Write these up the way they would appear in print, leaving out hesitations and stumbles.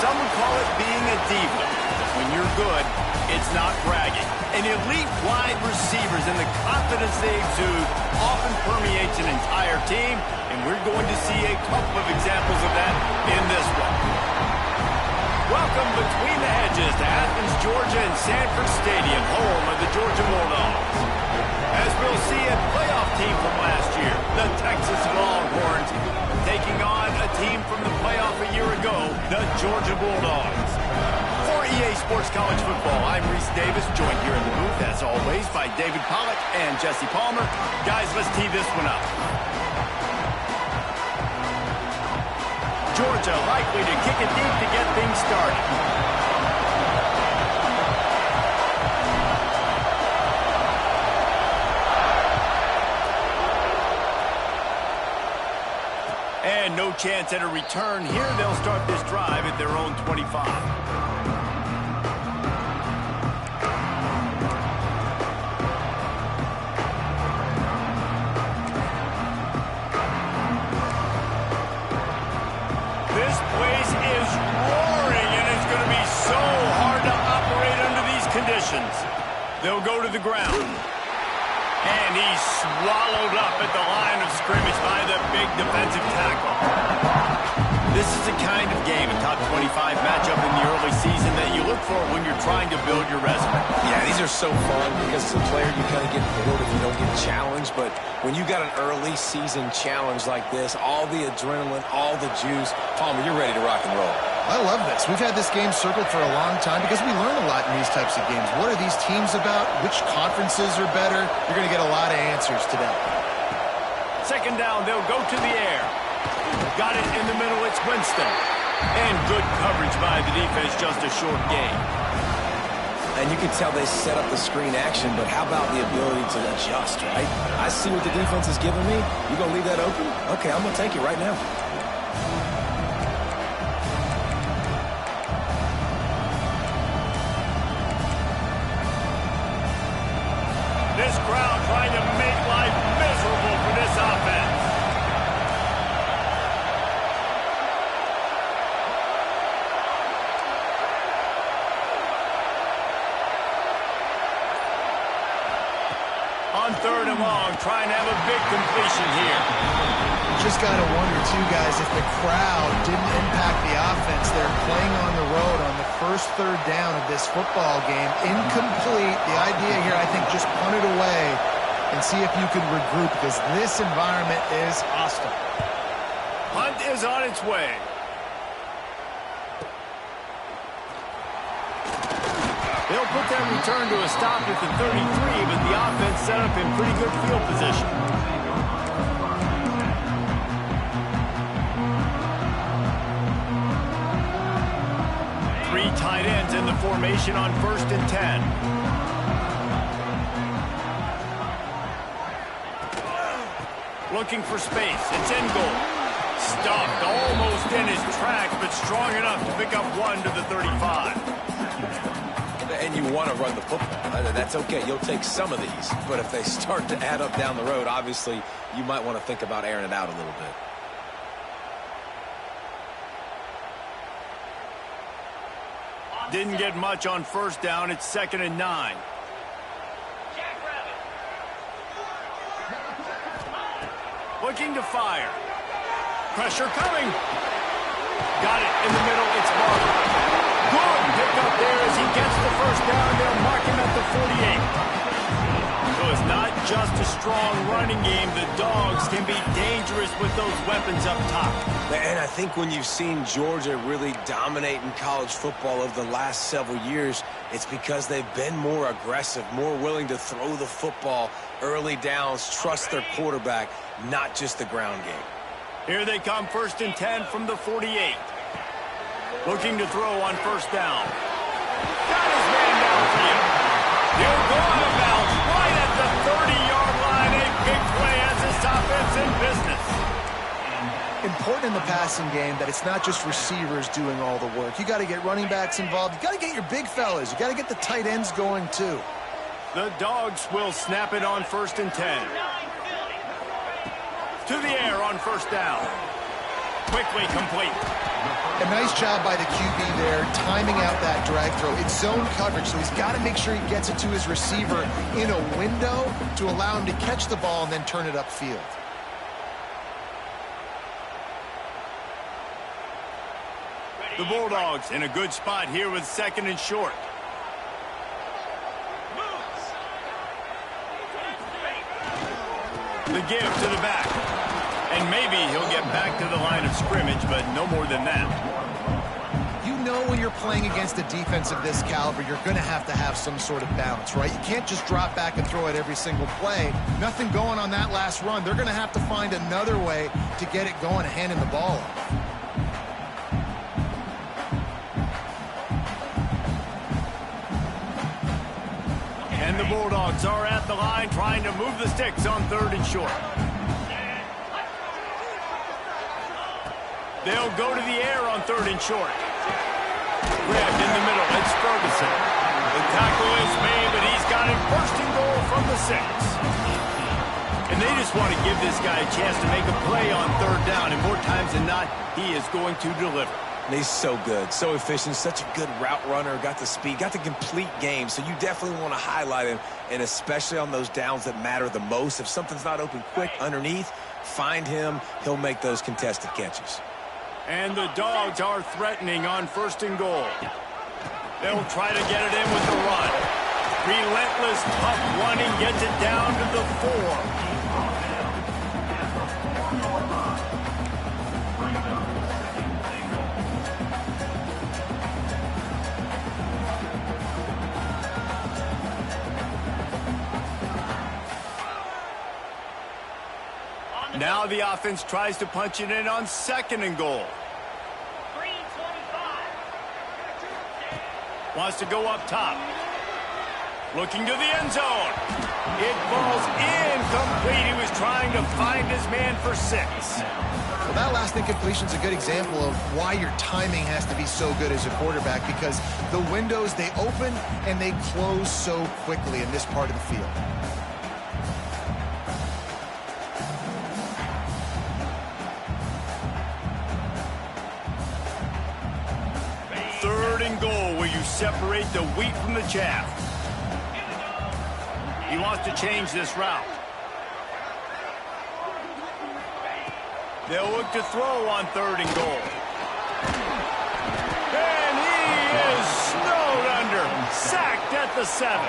Some would call it being a diva. When you're good, it's not bragging. And elite wide receivers and the confidence they exude often permeates an entire team, and we're going to see a couple of examples of that in this one. Welcome between the hedges to Athens, Georgia and Sanford Stadium, home of the Georgia Bulldogs. As we'll see, a playoff team from last year, the Texas Longhorns, taking on a team from the playoff a year ago, the Georgia Bulldogs. For EA Sports College Football, I'm Reese Davis, joined here in the booth, as always, by David Pollack and Jesse Palmer. Guys, let's tee this one up. Georgia likely to kick it deep to get things started. And no chance at a return here. They'll start this drive at their own 25. This place is roaring, and it's going to be so hard to operate under these conditions. They'll go to the ground. And he's swallowed up at the line of scrimmage by the big defensive tackle. This is the kind of game, a top 25 matchup in the early season, that you look for when you're trying to build your resume. Yeah, these are so fun because as a player you kind of get bored if you don't get challenged. But when you got an early season challenge like this, all the adrenaline, all the juice, Palmer, you're ready to rock and roll. I love this. We've had this game circled for a long time because we learn a lot in these types of games. What are these teams about? Which conferences are better? You're going to get a lot of answers today. Second down, they'll go to the air. Got it in the middle, it's Winston. And good coverage by the defense, just a short gain. And you can tell they set up the screen action, but how about the ability to adjust, right? I see what the defense is giving me. You going to leave that open? Okay, I'm going to take it right now. This crowd trying to make life miserable for this offense. On third and long, trying to have a big completion here. Just got to wonder, too, guys, if the crowd didn't impact the offense. They're playing on the road on the first third down of this football game. Incomplete. The idea here, I think, just punt it away and see if you can regroup, because this environment is hostile. Punt is on its way. They'll put that return to a stop at the 33, but the offense set up in pretty good field position. Three tight ends in the formation on 1st and 10. Looking for space. It's in goal. Stuffed almost in his tracks, but strong enough to pick up one to the 35. And you want to run the football. That's okay. You'll take some of these. But if they start to add up down the road, obviously, you might want to think about airing it out a little bit. Didn't get much on first down. It's 2nd and 9. Looking to fire. Pressure coming. Got it in the middle. It's Barber. Good pick up there as he gets the first down. They'll mark him at the 48. So it's not just a strong running game. The Dogs can be dangerous with those weapons up top. And I think when you've seen Georgia really dominate in college football over the last several years, it's because they've been more aggressive, more willing to throw the football early downs, trust their quarterback, not just the ground game. Here they come, 1st and 10 from the 48. Looking to throw on first down. Got his man down for you. He'll go out of bounds right at the 30-yard line. A big play as this offense in business. Important in the passing game that it's not just receivers doing all the work. You got to get running backs involved. You got to get your big fellas. You got to get the tight ends going too. The Dogs will snap it on 1st and 10. To the air on first down. quickly complete. A nice job by the QB there, timing out that drag throw. It's zone coverage, so he's got to make sure he gets it to his receiver in a window to allow him to catch the ball and then turn it upfield. The Bulldogs in a good spot here with 2nd and short. The give to the back. And maybe he'll get back to the line of scrimmage, but no more than that. You know when you're playing against a defense of this caliber, you're going to have some sort of balance, right? You can't just drop back and throw it every single play. Nothing going on that last run. They're going to have to find another way to get it going and handing the ball off. And the Bulldogs are at the line trying to move the sticks on 3rd and short. They'll go to the air on 3rd and short. Grabbed in the middle. It's Ferguson. The tackle is made, but he's got it 1st and goal from the 6. And they just want to give this guy a chance to make a play on 3rd down. And more times than not, he is going to deliver. And he's so good, so efficient, such a good route runner, got the speed, got the complete game. So you definitely want to highlight him, and especially on those downs that matter the most. If something's not open quick underneath, find him. He'll make those contested catches. And the Dogs are threatening on 1st and goal. They'll try to get it in with the run. Relentless, tough running gets it down to the 4. Now the offense tries to punch it in on 2nd and goal. Wants to go up top. Looking to the end zone. It falls incomplete. He was trying to find his man for 6. Well, that last incompletion is a good example of why your timing has to be so good as a quarterback, because the windows, they open and they close so quickly in this part of the field. 3rd and goal, where you separate the wheat from the chaff. He wants to change this route. They'll look to throw on 3rd and goal. And he is snowed under, sacked at the 7.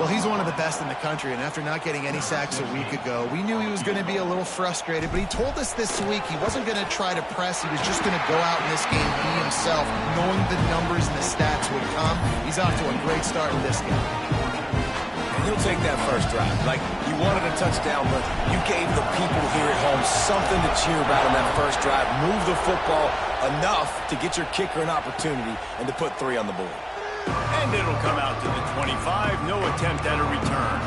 Well, he's one of the best in the country, and after not getting any sacks a week ago, we knew he was going to be a little frustrated, but he told us this week he wasn't going to try to press. He was just going to go out in this game, be himself, knowing the numbers and the stats would come. He's off to a great start in this game. And he'll take that first drive. Like, you wanted a touchdown, but you gave the people here at home something to cheer about in that first drive. Move the football enough to get your kicker an opportunity and to put 3 on the board. And it'll come out to the 25. No attempt at a return.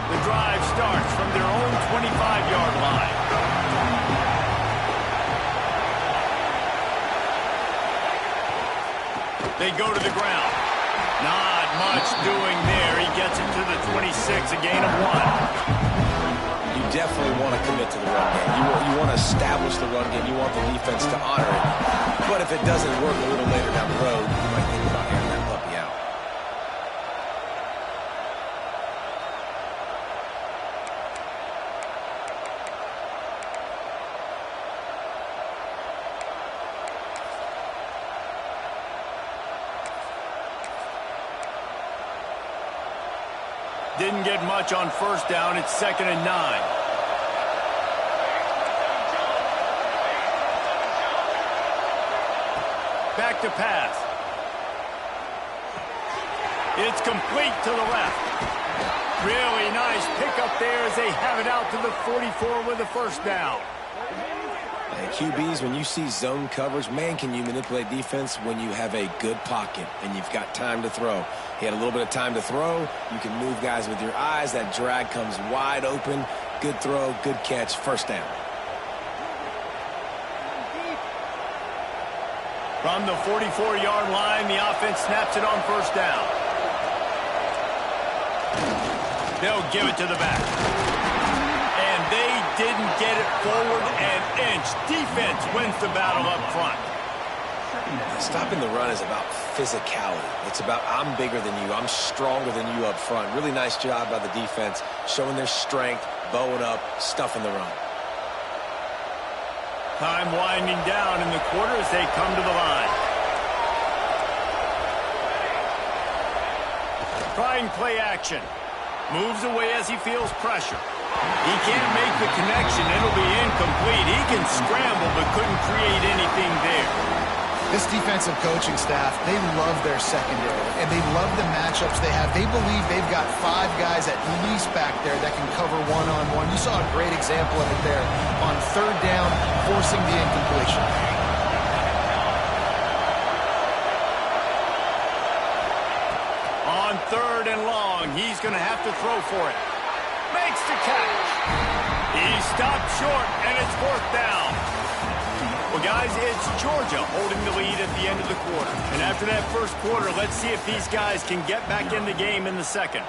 The drive starts from their own 25-yard line. They go to the ground. Not much doing there. He gets it to the 26, a gain of 1. You definitely want to commit to the run game. You want to establish the run game. You want the defense to honor it. But if it doesn't work a little later down the road, you might think about airing that puppy out. Didn't get much on 1st down. It's 2nd and 9. Back to pass. It's complete to the left. Really nice pickup there as they have it out to the 44 with a 1st down. And QBs, when you see zone coverage, man, can you manipulate defense when you have a good pocket and you've got time to throw. He had a little bit of time to throw. You can move guys with your eyes. That drag comes wide open. Good throw, good catch, 1st down. From the 44-yard line, the offense snaps it on first down. They'll give it to the back. And they didn't get it forward an inch. Defense wins the battle up front. Stopping the run is about physicality. It's about I'm bigger than you. I'm stronger than you up front. Really nice job by the defense, showing their strength, bowing up, stuffing the run. Time winding down in the quarter as they come to the line. Trying play action. Moves away as he feels pressure. He can't make the connection. It'll be incomplete. He can scramble but couldn't create anything there. This defensive coaching staff, they love their secondary, and they love the matchups they have. They believe they've got 5 guys at least back there that can cover one-on-one. You saw a great example of it there on third down, forcing the incompletion. On third and long, he's going to have to throw for it. Makes the catch. He stopped short, and it's fourth down. Well, guys, it's Georgia holding the lead at the end of the quarter. And after that first quarter, let's see if these guys can get back in the game in the second.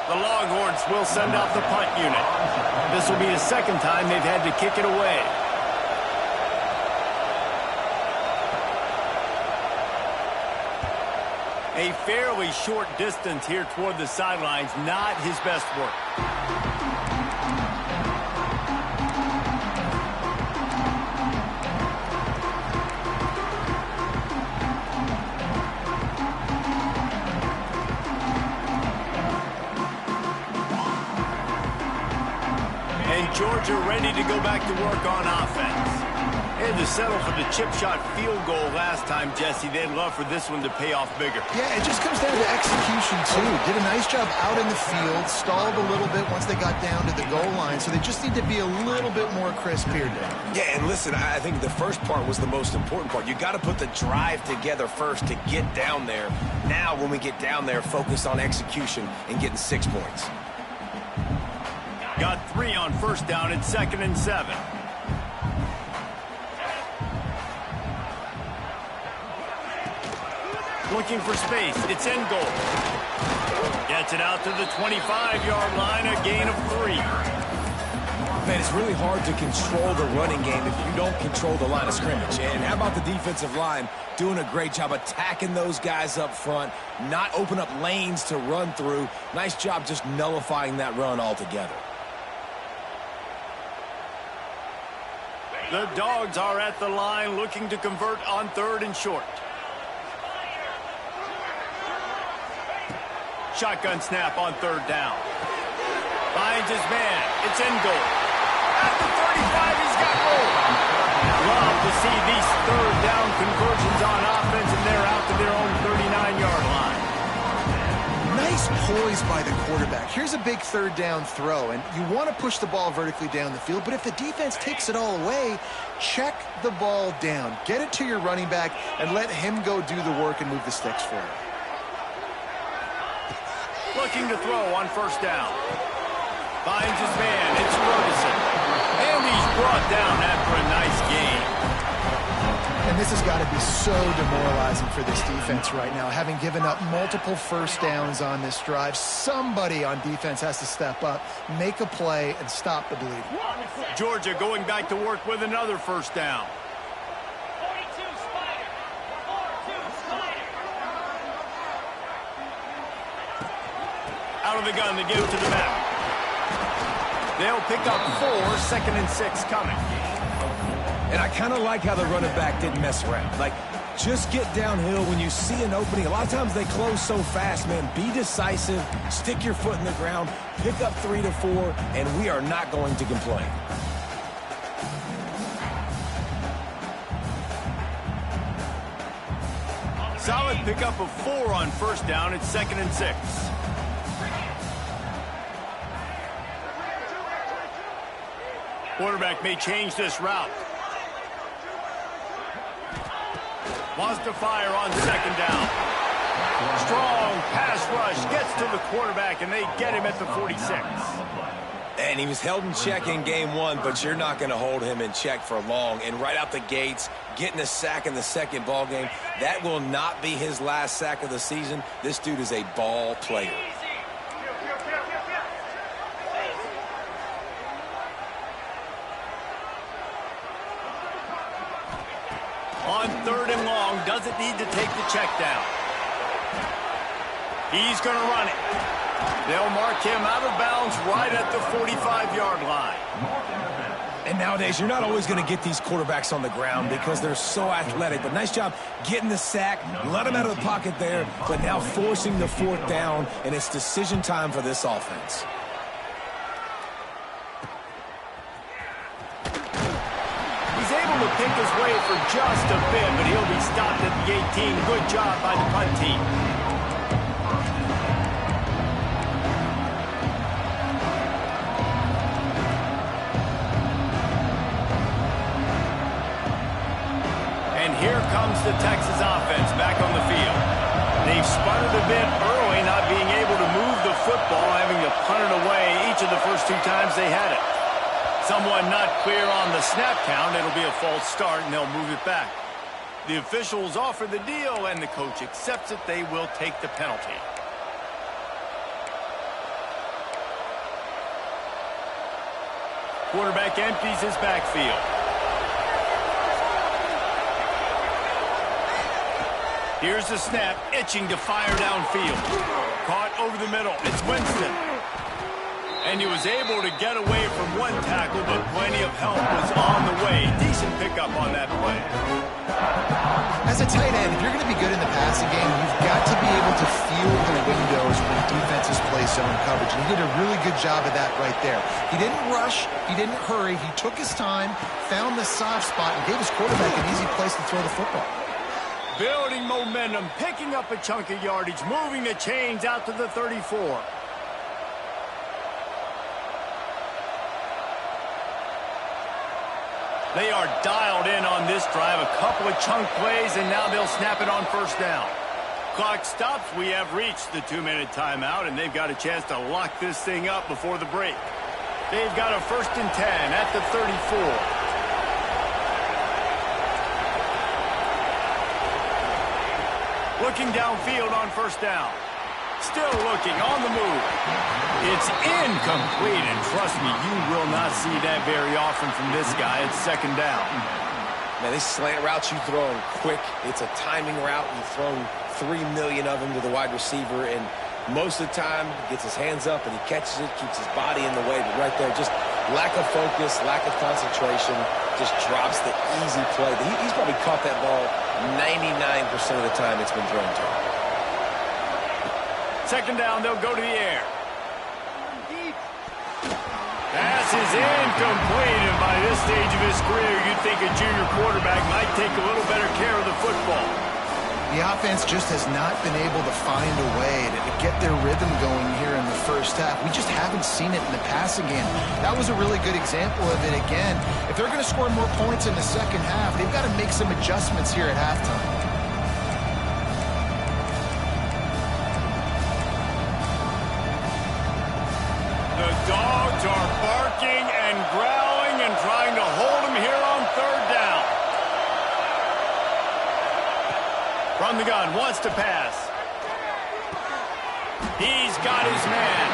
The Longhorns will send out the punt unit. This will be the second time they've had to kick it away. A fairly short distance here toward the sidelines, not his best work. Georgia ready to go back to work on offense. They had to settle for the chip shot field goal last time, Jesse. They'd love for this one to pay off bigger. Yeah, it just comes down to execution, too. Did a nice job out in the field, stalled a little bit once they got down to the goal line, so they just need to be a little bit more crisp here today. Yeah, and listen, I think the first part was the most important part. You got to put the drive together first to get down there. Now, when we get down there, focus on execution and getting 6 points. Got 3 on first down at 2nd and 7. Looking for space. It's in goal. Gets it out to the 25-yard line, a gain of 3. Man, it's really hard to control the running game if you don't control the line of scrimmage. And how about the defensive line doing a great job attacking those guys up front, not open up lanes to run through. Nice job just nullifying that run altogether. The Dogs are at the line looking to convert on 3rd and short. Shotgun snap on 3rd down. Finds his man. It's in goal. At the 35, he's got goal. Love to see these 3rd down conversions on offense, and they're out to their own 39-yard line. Nice poise by the quarterback. Here's a big 3rd down throw, and you want to push the ball vertically down the field, but if the defense takes it all away, check the ball down. Get it to your running back and let him go do the work and move the sticks for it. Looking to throw on first down. Finds his man. It's Ferguson. And he's brought down after a nice game. And this has got to be so demoralizing for this defense right now. Having given up multiple first downs on this drive, somebody on defense has to step up, make a play, and stop the bleeding. Georgia going back to work with another first down. Out of the gun to give it to the back. They'll pick up 4, 2nd and 6 coming. And I kind of like how the running back didn't mess around. Like, just get downhill when you see an opening. A lot of times they close so fast, man. Be decisive, stick your foot in the ground, pick up 3 to 4, and we are not going to complain. Solid pickup of 4 on first down at 2nd and 6. Quarterback may change this route. Wants to fire on 2nd down. Strong pass rush gets to the quarterback, and they get him at the 46. And he was held in check in game one, but you're not going to hold him in check for long. And right out the gates, getting a sack in the second ball game, that will not be his last sack of the season. This dude is a ball player. On 3rd and long, doesn't need to take the check down. He's going to run it. They'll mark him out of bounds right at the 45-yard line. And nowadays, you're not always going to get these quarterbacks on the ground because they're so athletic. But nice job getting the sack, let him out of the pocket there, but now forcing the 4th down, and it's decision time for this offense. He's able to pick his way for just a bit, but he'll be stopped at the 18. Good job by the punt team. And here comes the Texas offense back on the field. They've sputtered a bit early, not being able to move the football, having to punt it away each of the first 2 times they had it. Someone not clear on the snap count. It'll be a false start, and they'll move it back. The officials offer the deal, and the coach accepts it. They will take the penalty. Quarterback empties his backfield. Here's the snap, itching to fire downfield. Caught over the middle. It's Winston. And he was able to get away from one tackle, but plenty of help was on the way. Decent pickup on that play. As a tight end, if you're going to be good in the passing game, you've got to be able to feel the windows when defenses play zone coverage. And he did a really good job of that right there. He didn't rush. He didn't hurry. He took his time, found the soft spot, and gave his quarterback an easy place to throw the football. Building momentum, picking up a chunk of yardage, moving the chains out to the 34. They are dialed in on this drive. A couple of chunk plays, and now they'll snap it on 1st down. Clock stops. We have reached the 2-minute timeout, and they've got a chance to lock this thing up before the break. They've got a 1st and 10 at the 34. Looking downfield on 1st down. Still looking on the move. It's incomplete, and trust me, you will not see that very often from this guy. It's 2nd down. Man, these slant routes you throw them quick. It's a timing route. You've thrown 3 million of them to the wide receiver, and most of the time he gets his hands up and he catches it, keeps his body in the way. But right there, just lack of focus, lack of concentration, just drops the easy play. He's probably caught that ball 99% of the time it's been thrown to him. 2nd down, they'll go to the air. Pass is incomplete, and by this stage of his career, you'd think a junior quarterback might take a little better care of the football. The offense just has not been able to find a way to get their rhythm going here in the 1st half. We just haven't seen it in the passing game. That was a really good example of it again. If they're going to score more points in the 2nd half, they've got to make some adjustments here at halftime. The dogs are barking and growling and trying to hold him here on 3rd down. From the gun, wants to pass. He's got his man.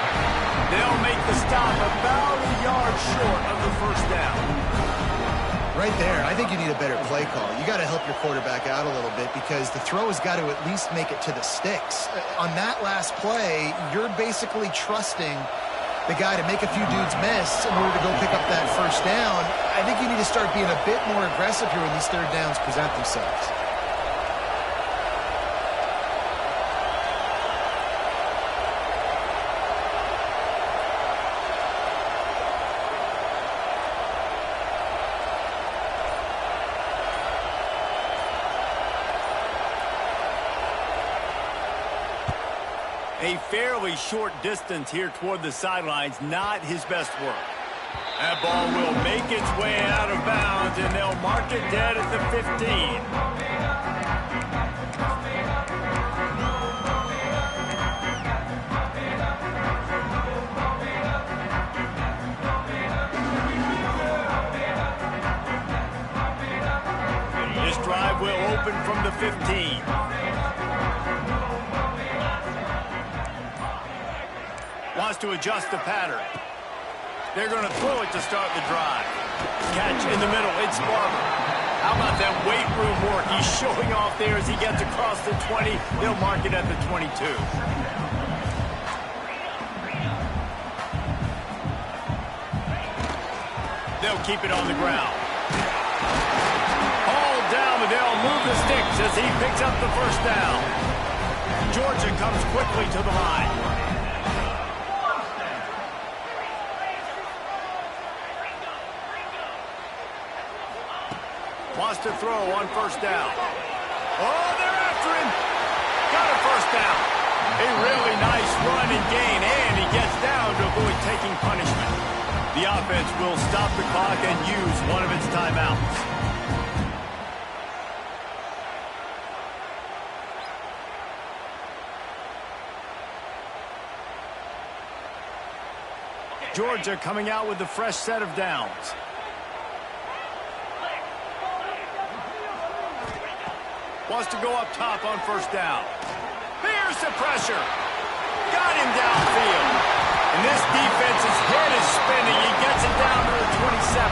They'll make the stop about a yard short of the 1st down. Right there, I think you need a better play call. You got to help your quarterback out a little bit because the throw has got to at least make it to the sticks. On that last play, you're basically trusting the guy to make a few dudes miss in order to go pick up that 1st down. I think you need to start being a bit more aggressive here when these 3rd downs present themselves. A fairly short distance here toward the sidelines, not his best work. That ball will make its way out of bounds, and they'll mark it dead at the 15. This drive will open from the 15. Wants to adjust the pattern. They're going to throw it to start the drive. Catch in the middle. It's Barber. How about that weight room work? He's showing off there as he gets across the 20. They'll mark it at the 22. They'll keep it on the ground. Hauled down, but they'll move the sticks as he picks up the first down. Georgia comes quickly to the line. Wants to throw on first down. Oh, they're after him. Got a first down. A really nice run and gain, and he gets down to avoid taking punishment. The offense will stop the clock and use one of its timeouts. Georgia coming out with a fresh set of downs. Wants to go up top on first down. Here's the pressure. Got him downfield. And this defense's head is spinning. He gets it down to the 27.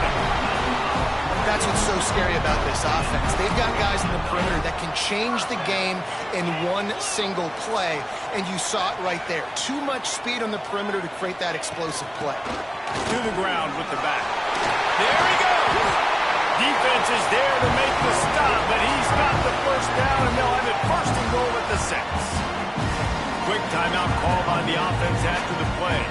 That's what's so scary about this offense. They've got guys in the perimeter that can change the game in one single play. And you saw it right there. Too much speed on the perimeter to create that explosive play. To the ground with the back. There he goes. Defense is there to make the stop, but he's got the first down, and they'll have it first and goal at the 6. Quick timeout call by the offense after the play.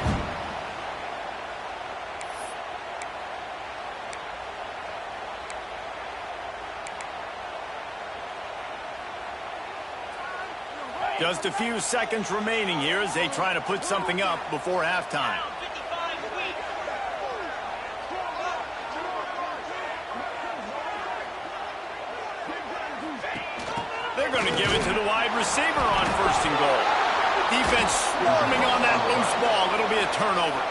Just a few seconds remaining here as they try to put something up before halftime. They're going to give it to the wide receiver on first and goal. Defense swarming on that loose ball. It'll be a turnover.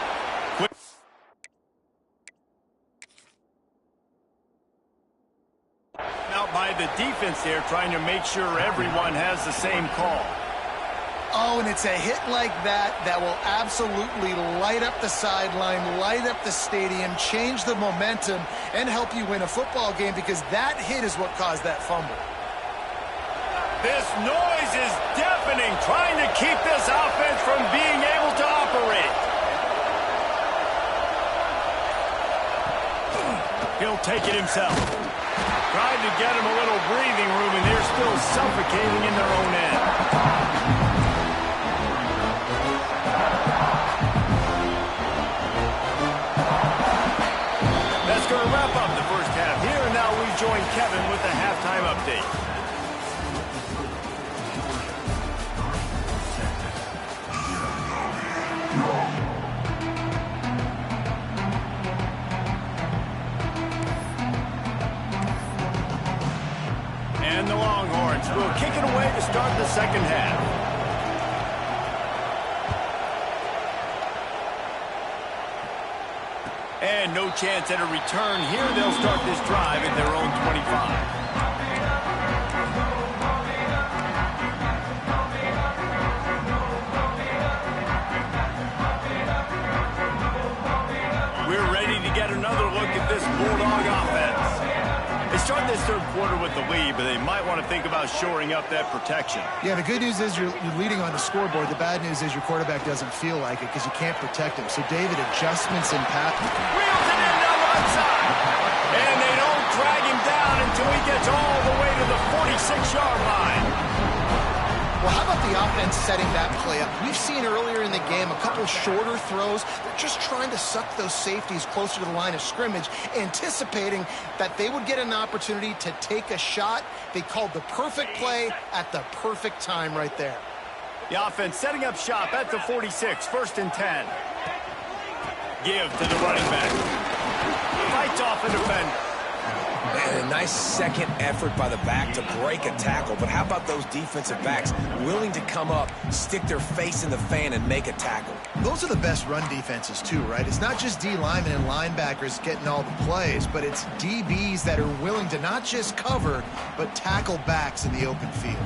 Out by the defense there, trying to make sure everyone has the same call. Oh, and it's a hit like that that will absolutely light up the sideline, light up the stadium, change the momentum, and help you win a football game, because that hit is what caused that fumble. This noise is deafening, trying to keep this offense from being able to operate. He'll take it himself. Tried to get him a little breathing room, and they're still suffocating in their own end. That's going to wrap up the first half here, and now we join Kevin with the halftime update. And the Longhorns will kick it away to start the second half. And no chance at a return here. They'll start this drive at their own 25. We're ready to get another look at this Bulldog offense. They start this third quarter with the lead, but they might want to think about shoring up that protection. Yeah, the good news is you're leading on the scoreboard. The bad news is your quarterback doesn't feel like it because you can't protect him. So, David, adjustments in pass. Wheels it in down the right side. And they don't drag him down until he gets all the way to the 46-yard line. Well, how about the offense setting that play up? We've seen earlier in the game a couple shorter throws. They're just trying to suck those safeties closer to the line of scrimmage, anticipating that they would get an opportunity to take a shot. They called the perfect play at the perfect time right there. The offense setting up shop at the 46, 1st and 10. Give to the running back. Fights off a defender. And a nice second effort by the back to break a tackle. But how about those defensive backs willing to come up, stick their face in the fan, and make a tackle? Those are the best run defenses too, right? It's not just D linemen and linebackers getting all the plays, but it's DBs that are willing to not just cover, but tackle backs in the open field.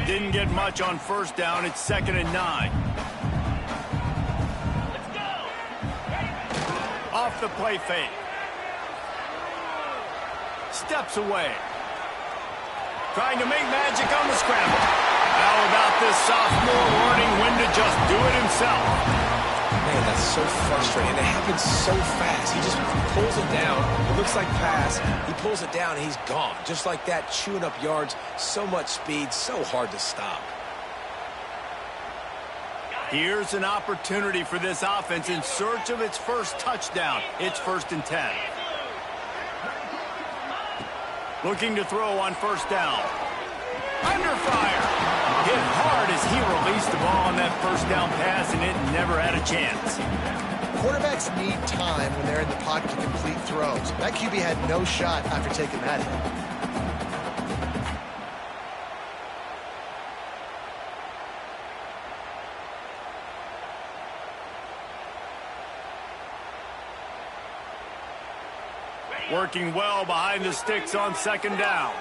Didn't get much on first down. It's 2nd and 9. Let's go. Off the play fake. Steps away. Trying to make magic on the scramble. How about this sophomore learning when to just do it himself? Man, that's so frustrating. And it happens so fast. He just pulls it down. It looks like pass. He pulls it down, and he's gone. Just like that, chewing up yards. So much speed, so hard to stop. Here's an opportunity for this offense in search of its first touchdown. It's 1st and 10. Looking to throw on first down. Under fire. Hit hard as he released the ball on that first down pass, and it never had a chance. Quarterbacks need time when they're in the pocket to complete throws. That QB had no shot after taking that hit. Working well behind the sticks on 2nd down.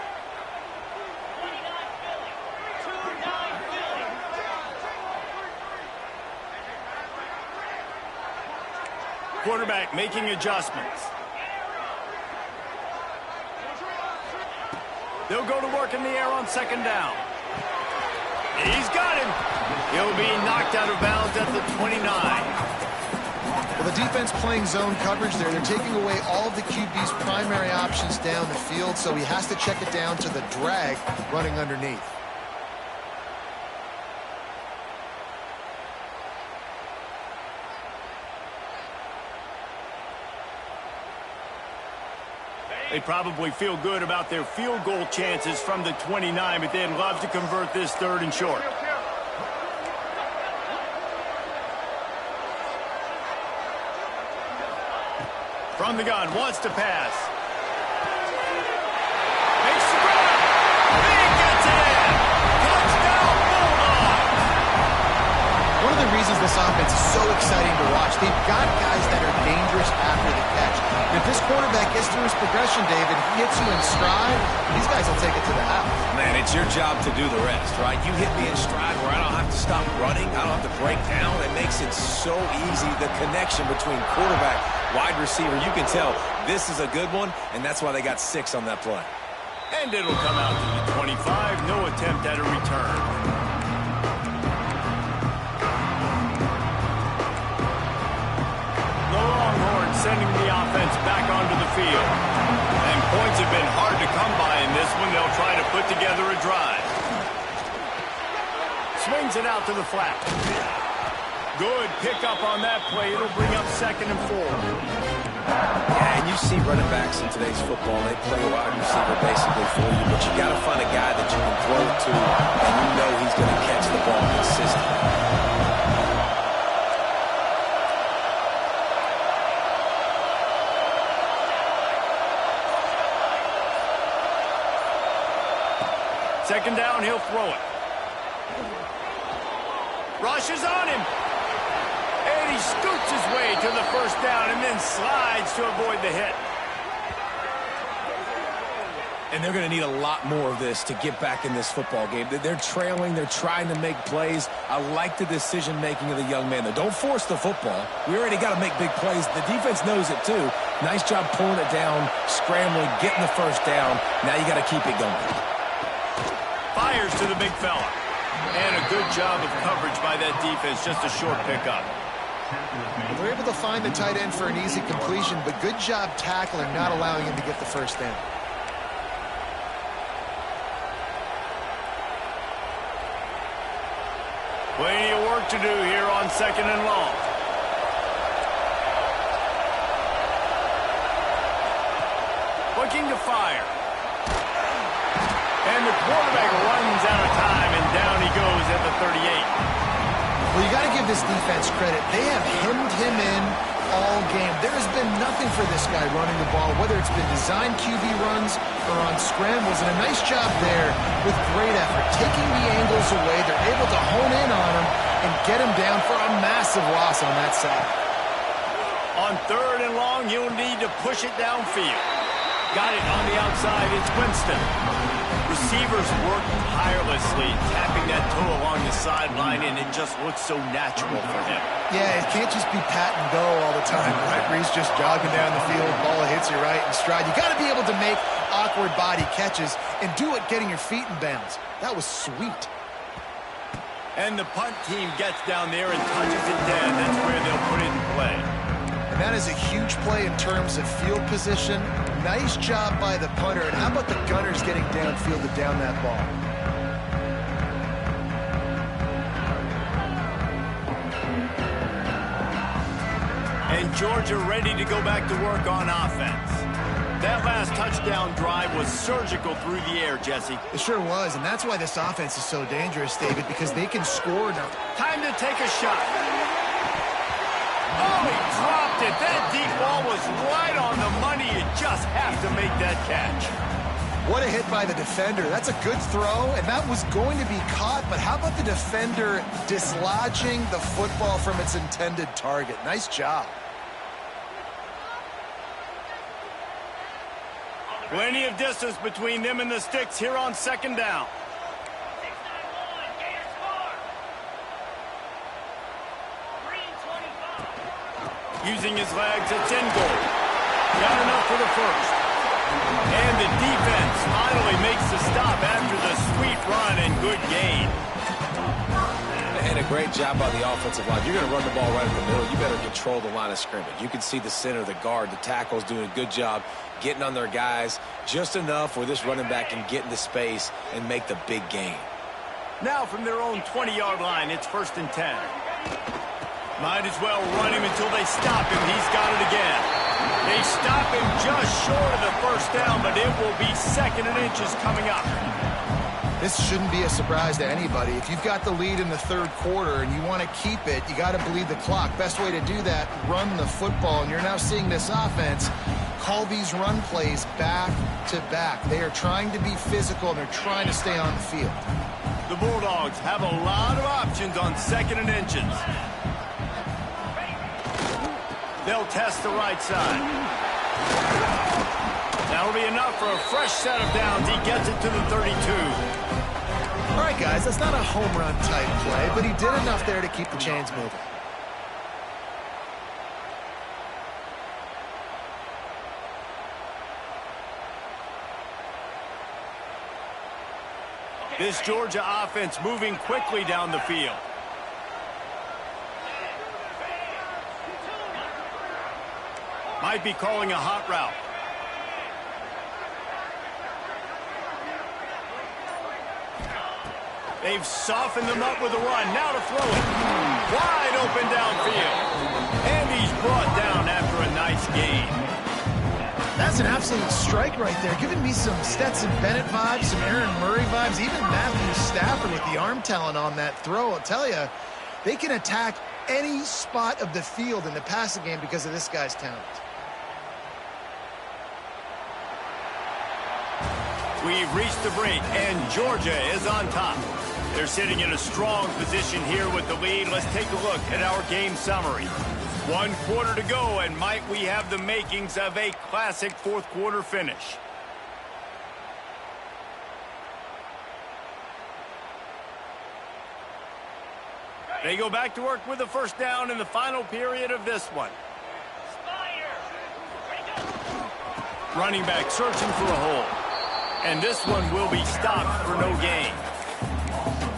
Quarterback making adjustments. They'll go to work in the air on 2nd down. He's got him. He'll be knocked out of bounds at the 29. Well, the defense playing zone coverage there. They're taking away all of the QB's primary options down the field, so he has to check it down to the drag running underneath. They probably feel good about their field goal chances from the 29, but they'd love to convert this 3rd and short. From the gun, wants to pass. Makes the grab. He gets it! Touchdown, Bulldogs! One of the reasons this offense is so exciting to watch, they've got guys that are dangerous after the catch. And if this quarterback gets through his progression, David, he hits you in stride, these guys will take it to the house. Man, it's your job to do the rest, right? You hit me in stride where I don't have to stop running. I don't have to break down. It makes it so easy, the connection between quarterback, wide receiver. You can tell this is a good one, and that's why they got 6 on that play. And it'll come out to the 25. No attempt at a return. The Longhorns sending the offense back onto the field. And points have been hard to come by in this one. They'll try to put together a drive. Swings it out to the flat. Good pickup on that play. It'll bring up 2nd and 4. Yeah, and you see running backs in today's football, they play wide receiver basically for you, but you got to find a guy that you can throw it to, and you know he's going to catch the ball consistently. Second down, he'll throw it. Rushes on him. And he scoots his way to the first down and then slides to avoid the hit. And they're going to need a lot more of this to get back in this football game. They're trailing. They're trying to make plays. I like the decision-making of the young man, though. Don't force the football. We already got to make big plays. The defense knows it, too. Nice job pulling it down, scrambling, getting the first down. Now you got to keep it going. Fires to the big fella. And a good job of coverage by that defense. Just a short pickup. They're able to find the tight end for an easy completion, but good job tackling, not allowing him to get the first down. Plenty of work to do here on 2nd and long. Looking to fire. And the quarterback runs out of time, and down he goes at the 38. Well, you got to give this defense credit. They have hemmed him in all game. There has been nothing for this guy running the ball, whether it's been designed QB runs or on scrambles, and a nice job there with great effort. Taking the angles away, they're able to hone in on him and get him down for a massive loss on that side. On 3rd and long, you'll need to push it downfield. Got it on the outside. It's Winston. Receivers work tirelessly, tapping that toe along the sideline, and it just looks so natural for him. Yeah, it can't just be pat and go all the time, right? Where he's just jogging down the field, ball hits you right in stride. You got to be able to make awkward body catches and do it getting your feet in bounds. That was sweet. And the punt team gets down there and touches it dead. That's where they'll put it in play. And that is a huge play in terms of field position. Nice job by the punter. And how about the gunners getting downfield to down that ball? And Georgia ready to go back to work on offense. That last touchdown drive was surgical through the air, Jesse. It sure was, and that's why this offense is so dangerous, David, because they can score now. Time to take a shot. Oh, he dropped it. That deep ball was right on the money. You just have to make that catch. What a hit by the defender. That's a good throw, and that was going to be caught, but how about the defender dislodging the football from its intended target? Nice job. Plenty of distance between them and the sticks here on 2nd down. Using his legs, it's in goal. Got enough for the first. And the defense finally makes the stop after the sweet run and good gain. And a great job by the offensive line. You're going to run the ball right in the middle. You better control the line of scrimmage. You can see the center, the guard, the tackles doing a good job getting on their guys just enough where this running back can get into space and make the big gain. Now from their own 20-yard line, it's 1st and 10. Might as well run him until they stop him. He's got it again. They stop him just short of the 1st down, but it will be 2nd and inches coming up. This shouldn't be a surprise to anybody. If you've got the lead in the 3rd quarter and you want to keep it, you got to bleed the clock. Best way to do that, run the football. And you're now seeing this offense call these run plays back to back. They are trying to be physical, and they're trying to stay on the field. The Bulldogs have a lot of options on 2nd and inches. They'll test the right side. That'll be enough for a fresh set of downs. He gets it to the 32. All right, guys, that's not a home run type play, but he did enough there to keep the chains moving. This Georgia offense moving quickly down the field. Might be calling a hot route. They've softened them up with a run. Now to throw it. Wide open downfield. And he's brought down after a nice gain. That's an absolute strike right there. Giving me some Stetson Bennett vibes, some Aaron Murray vibes, even Matthew Stafford with the arm talent on that throw. I'll tell you, they can attack any spot of the field in the passing game because of this guy's talent. We've reached the break, and Georgia is on top. They're sitting in a strong position here with the lead. Let's take a look at our game summary. 1 quarter to go, and might we have the makings of a classic 4th quarter finish. They go back to work with the 1st down in the final period of this one. Running back searching for a hole. And this one will be stopped for no gain.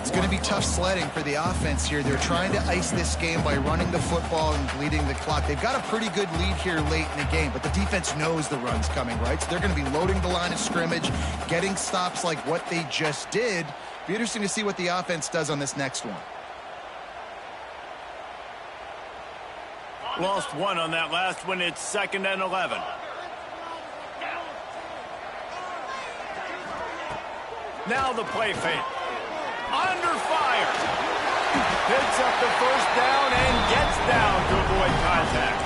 It's going to be tough sledding for the offense here. They're trying to ice this game by running the football and bleeding the clock. They've got a pretty good lead here late in the game, but the defense knows the run's coming, right? So they're going to be loading the line of scrimmage, getting stops like what they just did. Be interesting to see what the offense does on this next one. Lost one on that last one. It's 2nd and 11. Now the play fake. Under fire. Picks up the first down and gets down to avoid contact.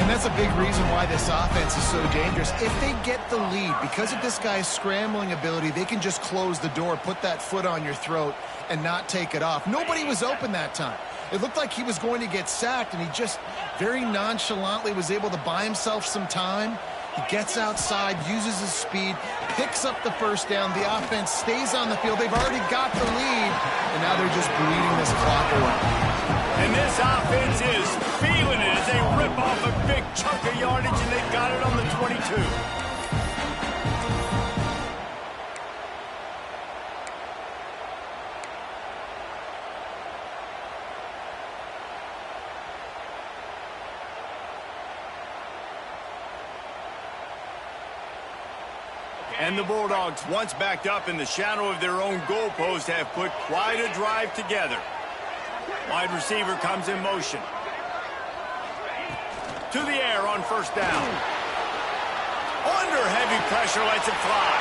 And that's a big reason why this offense is so dangerous. If they get the lead, because of this guy's scrambling ability, they can just close the door, put that foot on your throat, and not take it off. Nobody was open that time. It looked like he was going to get sacked, and he just very nonchalantly was able to buy himself some time. He gets outside, uses his speed, picks up the first down. The offense stays on the field. They've already got the lead, and now they're just bleeding this clock away. And this offense is feeling it as they rip off a big chunk of yardage, and they've got it on the 22. And the Bulldogs, once backed up in the shadow of their own goalpost, have put quite a drive together. Wide receiver comes in motion. To the air on first down. Under heavy pressure, lets it fly.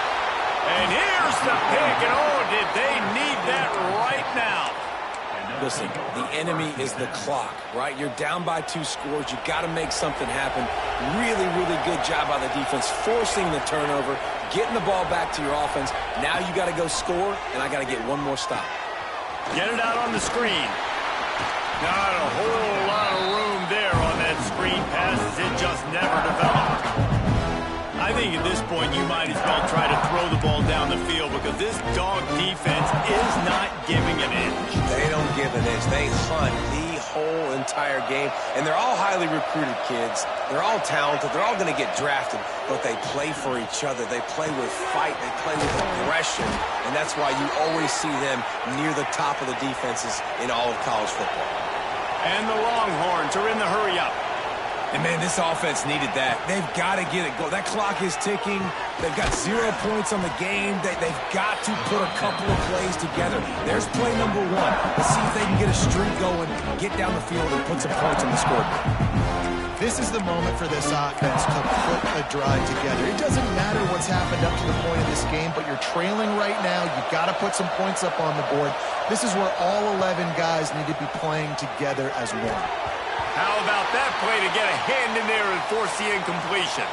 And here's the pick, and oh, did they need that right now. Listen, the enemy is the clock, right? You're down by 2 scores. You got to make something happen. Really, really good job by the defense, forcing the turnover, getting the ball back to your offense. Now you got to go score, and I got to get one more stop. Get it out on the screen. Not a whole lot of room there on that screen pass as it just never developed. I think at this point you might as well try to throw the ball down the field because this dog defense is not giving an inch. They don't give an inch. They hunt the whole entire game. And they're all highly recruited kids. They're all talented. They're all going to get drafted. But they play for each other. They play with fight. They play with aggression. And that's why you always see them near the top of the defenses in all of college football. And the Longhorns are in the hurry-up. And, man, this offense needed that. They've got to get it going. That clock is ticking. They've got 0 points on the game. They've got to put a couple of plays together. There's play number 1. Let's see if they can get a streak going, get down the field, and put some points on the scoreboard. This is the moment for this offense to put a drive together. It doesn't matter what's happened up to the point of this game, but you're trailing right now. You've got to put some points up on the board. This is where all 11 guys need to be playing together as one. How about that play to get a hand in there and force the incompletion?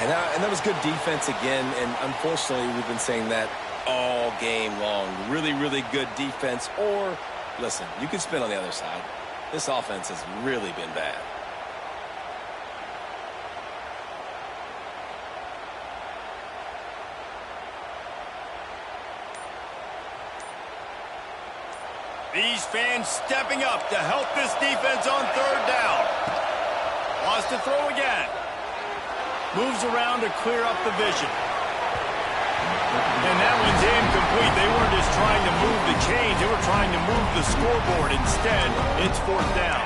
And that was good defense again, and unfortunately we've been saying that all game long. Really, really good defense, or, listen, you could spin on the other side. This offense has really been bad. These fans stepping up to help this defense on third down. Wants to throw again. Moves around to clear up the vision. And that one's incomplete. They weren't just trying to move the chains. They were trying to move the scoreboard. Instead, it's fourth down.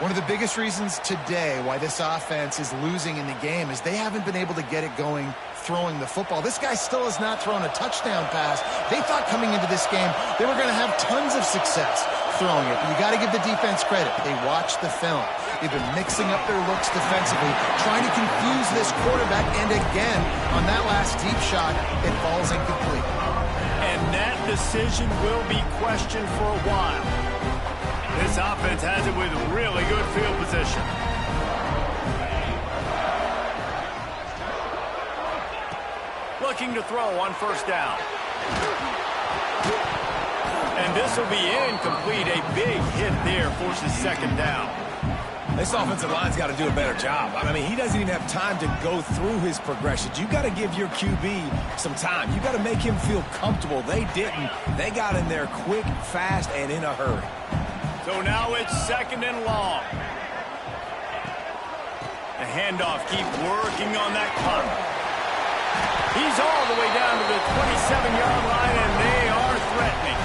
One of the biggest reasons today why this offense is losing in the game is they haven't been able to get it going throwing the football. This guy still has not thrown a touchdown pass. They thought coming into this game they were going to have tons of success throwing it. But you got to give the defense credit. They watched the film. They've been mixing up their looks defensively, trying to confuse this quarterback, and again, on that last deep shot, it falls incomplete. And that decision will be questioned for a while. This offense has it with really good field position. Looking to throw on first down. And this will be incomplete. A big hit there forces second down. This offensive line's got to do a better job. I mean, he doesn't even have time to go through his progressions. You got to give your QB some time. You got to make him feel comfortable. They didn't. They got in there quick, fast, and in a hurry. So now it's second and long. The handoff keeps working on that clock. He's all the way down to the 27-yard line, and they are threatening.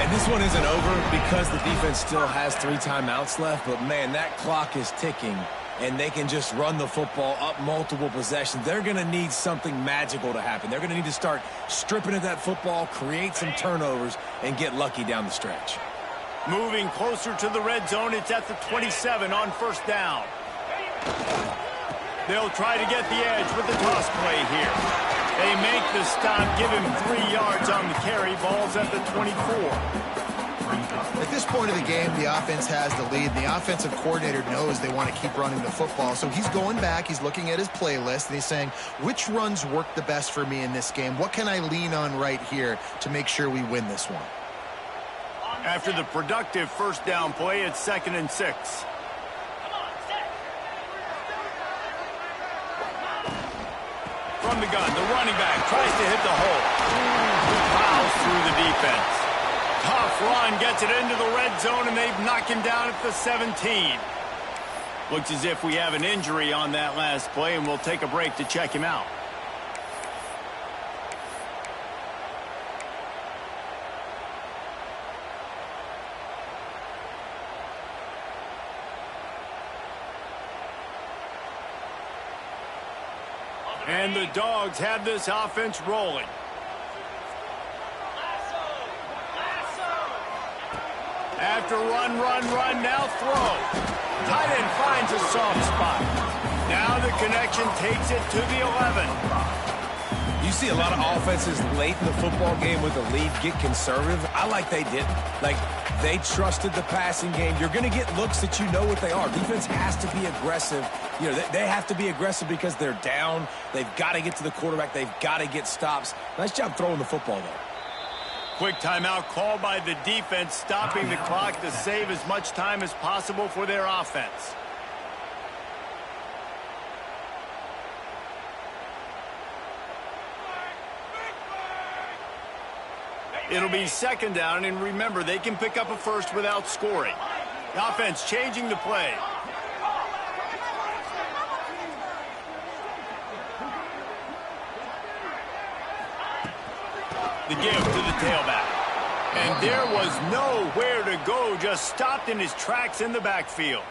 And this one isn't over because the defense still has 3 timeouts left, but, man, that clock is ticking, and they can just run the football up multiple possessions. They're going to need something magical to happen. They're going to need to start stripping at that football, create some turnovers, and get lucky down the stretch. Moving closer to the red zone, it's at the 27 on first down. They'll try to get the edge with the toss play here. They make the stop, give him 3 yards on the carry. Ball's at the 24. At this point of the game, the offense has the lead. The offensive coordinator knows they want to keep running the football. So he's going back, he's looking at his playlist, and he's saying, which runs work the best for me in this game? What can I lean on right here to make sure we win this one? After the productive first down play, it's 2nd and 6. From the gun, the running back tries to hit the hole. He plows through the defense. Tough run, gets it into the red zone, and they've knocked him down at the 17. Looks as if we have an injury on that last play, and we'll take a break to check him out. And the Dogs have this offense rolling. After run, now throw. Tight end finds a soft spot. Now the connection takes it to the 11. You see a lot of offenses late in the football game with the lead get conservative. I like they didn't. Like, they trusted the passing game. You're going to get looks that you know what they are. Defense has to be aggressive. You know, they have to be aggressive because they're down. They've got to get to the quarterback. They've got to get stops. Nice job throwing the football, though. Quick timeout called by the defense, stopping the clock to save as much time as possible for their offense. It'll be 2nd down, and remember, they can pick up a first without scoring. The offense changing the play. The give to the tailback. And there was nowhere to go, just stopped in his tracks in the backfield.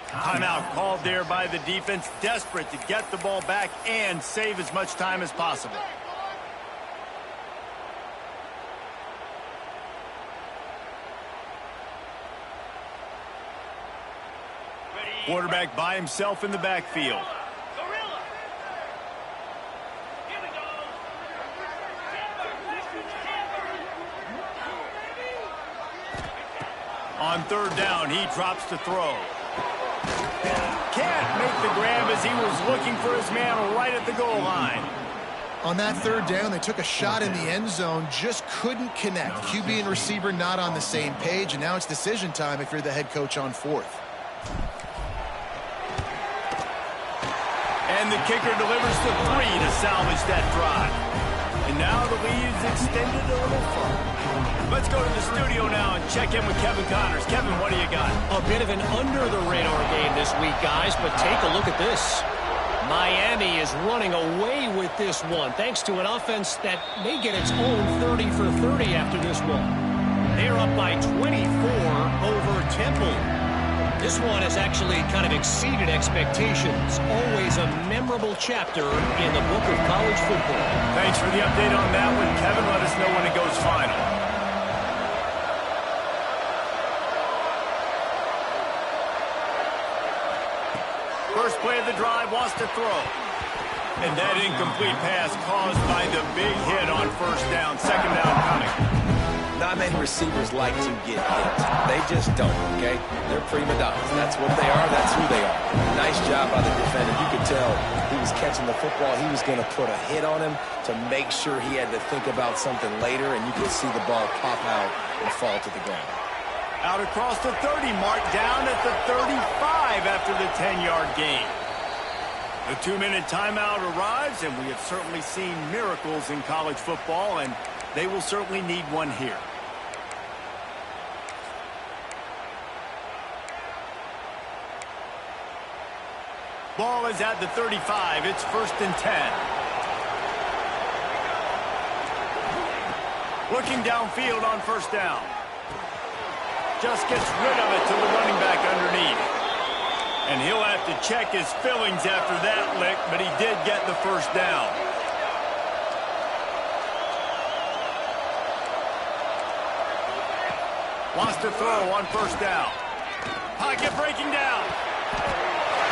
Timeout called there by the defense, desperate to get the ball back and save as much time as possible. Quarterback by himself in the backfield. On 3rd down, he drops to throw. Can't make the grab as he was looking for his man right at the goal line. On that 3rd down, they took a shot in the end zone, just couldn't connect. QB and receiver not on the same page, and now it's decision time if you're the head coach on 4th. And the kicker delivers to 3 to salvage that drive. And now the lead is extended a little further. Let's go to the studio now and check in with Kevin Connors. Kevin, what do you got? A bit of an under-the-radar game this week, guys, but take a look at this. Miami is running away with this one, thanks to an offense that may get its own 30 for 30 after this one. They're up by 24 over Temple. This one has actually kind of exceeded expectations. Always a memorable chapter in the book of college football. Thanks for the update on that one, Kevin. Let us know when it goes final. First play of the drive, wants to throw. And that incomplete pass caused by the big hit on 1st down. 2nd down coming. Not many receivers like to get hit. They just don't, okay? They're prima donnas. That's what they are. That's who they are. Nice job by the defender. You could tell he was catching the football. He was going to put a hit on him to make sure he had to think about something later, and you could see the ball pop out and fall to the ground. Out across the 30, marked down at the 35 after the 10-yard gain. The 2-minute timeout arrives, and we have certainly seen miracles in college football, and they will certainly need one here. Ball is at the 35. It's 1st and 10. Looking downfield on 1st down. Just gets rid of it to the running back underneath. And he'll have to check his fillings after that lick, but he did get the 1st down. Wants to throw on 1st down. Pocket breaking down.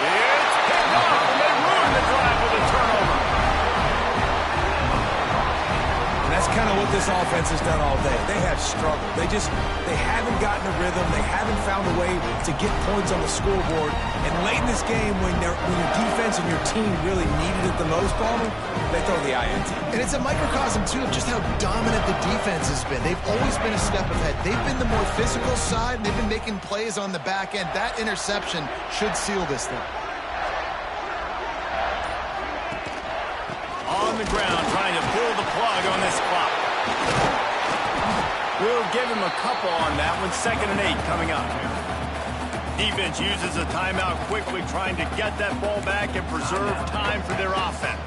It's picked off, and they ruin the drive with a turnover. And that's kind of what this offense has done all day. They have struggled. They haven't gotten a rhythm. They haven't found a way to get points on the scoreboard. And late in this game, when your defense and your team really needed it the most, Palmer, they throw the INT. And it's a microcosm, too, of just how dominant the defense has been. They've always been a step ahead. They've been the more physical side, and they've been making plays on the back end. That interception should seal this thing. On the ground, trying to pull the plug on this clock. We'll give him a couple on that one. 2nd and 8 coming up. Defense uses a timeout quickly, trying to get that ball back and preserve time for their offense.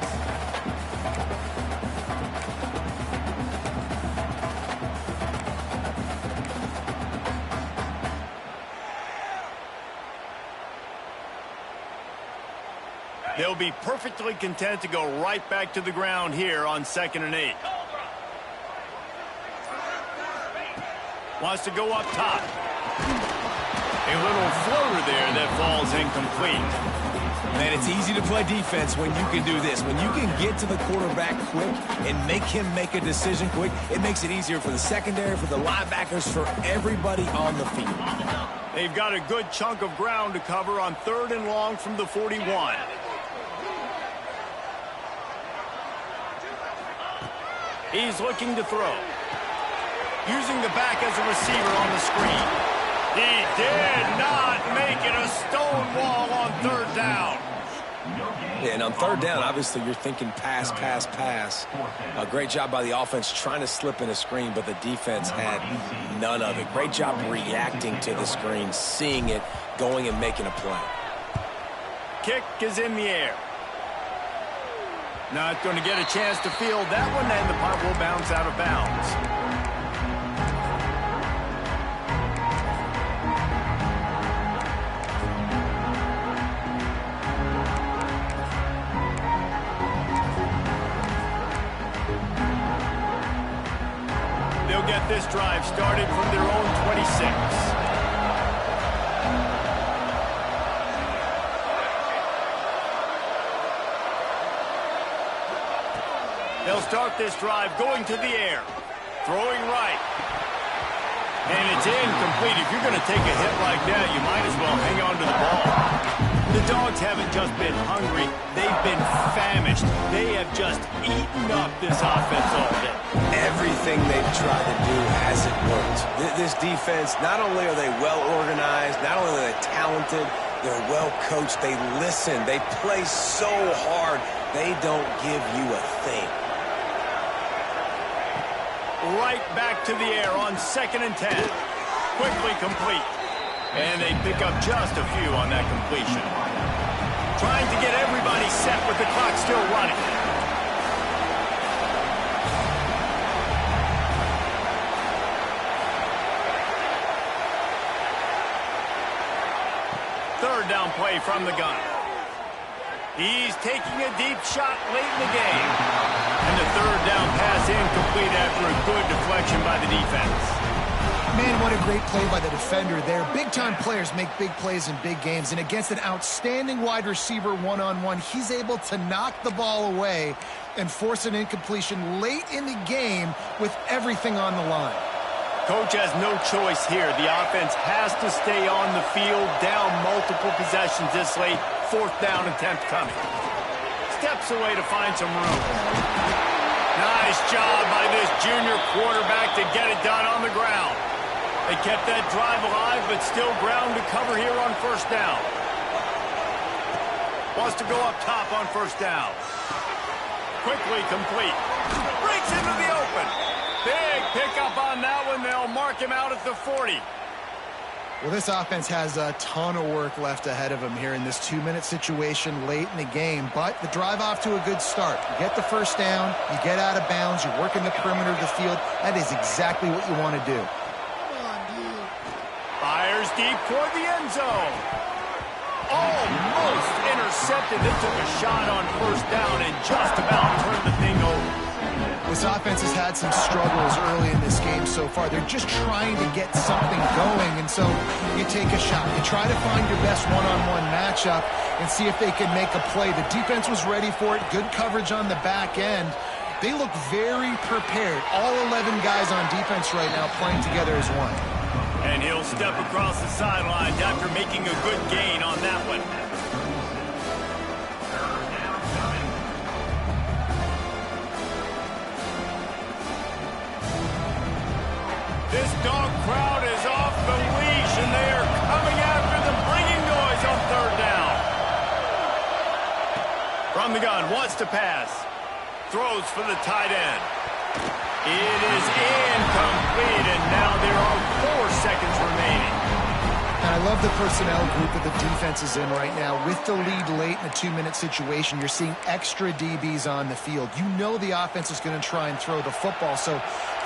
They'll be perfectly content to go right back to the ground here on 2nd and 8. Wants to go up top. A little floater there that falls incomplete. Man, it's easy to play defense when you can do this. When you can get to the quarterback quick and make him make a decision quick, it makes it easier for the secondary, for the linebackers, for everybody on the field. They've got a good chunk of ground to cover on 3rd and long from the 41. He's looking to throw. Using the back as a receiver on the screen. He did not make it a stone wall on 3rd down. Yeah, and on 3rd down, obviously you're thinking pass, pass, pass. A great job by the offense trying to slip in a screen, but the defense had none of it. Great job reacting to the screen, seeing it, going and making a play. Kick is in the air. Not going to get a chance to field that one, and the punt will bounce out of bounds. They'll get this drive started from their own 26. They'll start this drive going to the air. Throwing right. And it's incomplete. If you're going to take a hit like that, you might as well hang on to the ball. The Dogs haven't just been hungry. They've been famished. They have just eaten up this offense all day. Everything they've tried to do hasn't worked. This defense, not only are they well organized, not only are they talented, they're well coached. They listen. They play so hard. They don't give you a thing. Right back to the air on 2nd and 10. Quickly complete. And they pick up just a few on that completion. Trying to get everybody set with the clock still running. Third down play from the gun. He's taking a deep shot late in the game. And the 3rd down pass incomplete after a good deflection by the defense. Man, what a great play by the defender there. Big-time players make big plays in big games, and against an outstanding wide receiver one-on-one, he's able to knock the ball away and force an incompletion late in the game with everything on the line. Coach has no choice here. The offense has to stay on the field, down multiple possessions this late. 4th down attempt coming. Steps away to find some room. Nice job by this junior quarterback to get it done on the ground. They kept that drive alive, but still ground to cover here on 1st down. Wants to go up top on 1st down. Quickly complete. Breaks into the open. Big pickup on that one. They'll mark him out at the 40. Well, this offense has a ton of work left ahead of them here in this 2-minute situation late in the game, but the drive off to a good start. You get the 1st down, you get out of bounds, you're working the perimeter of the field. That is exactly what you want to do. Fires deep toward the end zone. Almost intercepted. They took a shot on 1st down and just about turned the thing over. This offense has had some struggles early in this game so far. They're just trying to get something going, and so you take a shot. You try to find your best one-on-one matchup and see if they can make a play. The defense was ready for it. Good coverage on the back end. They look very prepared. All 11 guys on defense right now playing together as one. And he'll step across the sidelines after making a good gain on that one. This dog crowd is off the leash, and they are coming after them, bringing noise on third down. From the gun, wants to pass. Throws for the tight end. It is incomplete, and now there are 4 seconds remaining. And I love the personnel group that the defense is in right now. With the lead late in a 2-minute situation, you're seeing extra DBs on the field. You know the offense is going to try and throw the football, so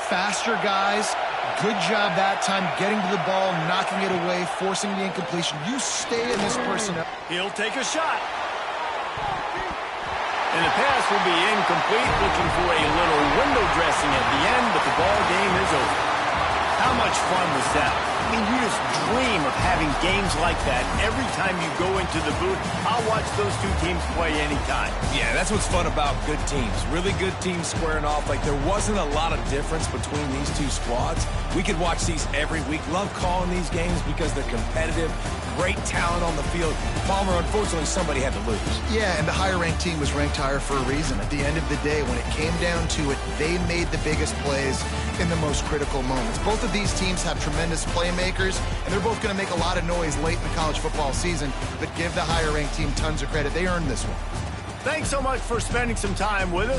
faster guys, good job that time getting to the ball, knocking it away, forcing the incompletion. You stay in this personnel. He'll take a shot. And the pass will be incomplete, looking for a little window dressing at the end, but the ball game is over. How much fun was that? I mean, you just dream of having games like that every time you go into the booth. I'll watch those two teams play anytime. Yeah, that's what's fun about good teams. Really good teams squaring off. Like, there wasn't a lot of difference between these two squads. We could watch these every week. Love calling these games because they're competitive. Great talent on the field. Palmer, unfortunately, somebody had to lose. Yeah, and the higher-ranked team was ranked higher for a reason. At the end of the day, when it came down to it, they made the biggest plays in the most critical moments. Both of these teams have tremendous playmakers, and they're both going to make a lot of noise late in the college football season, but give the higher-ranked team tons of credit. They earned this one. Thanks so much for spending some time with us.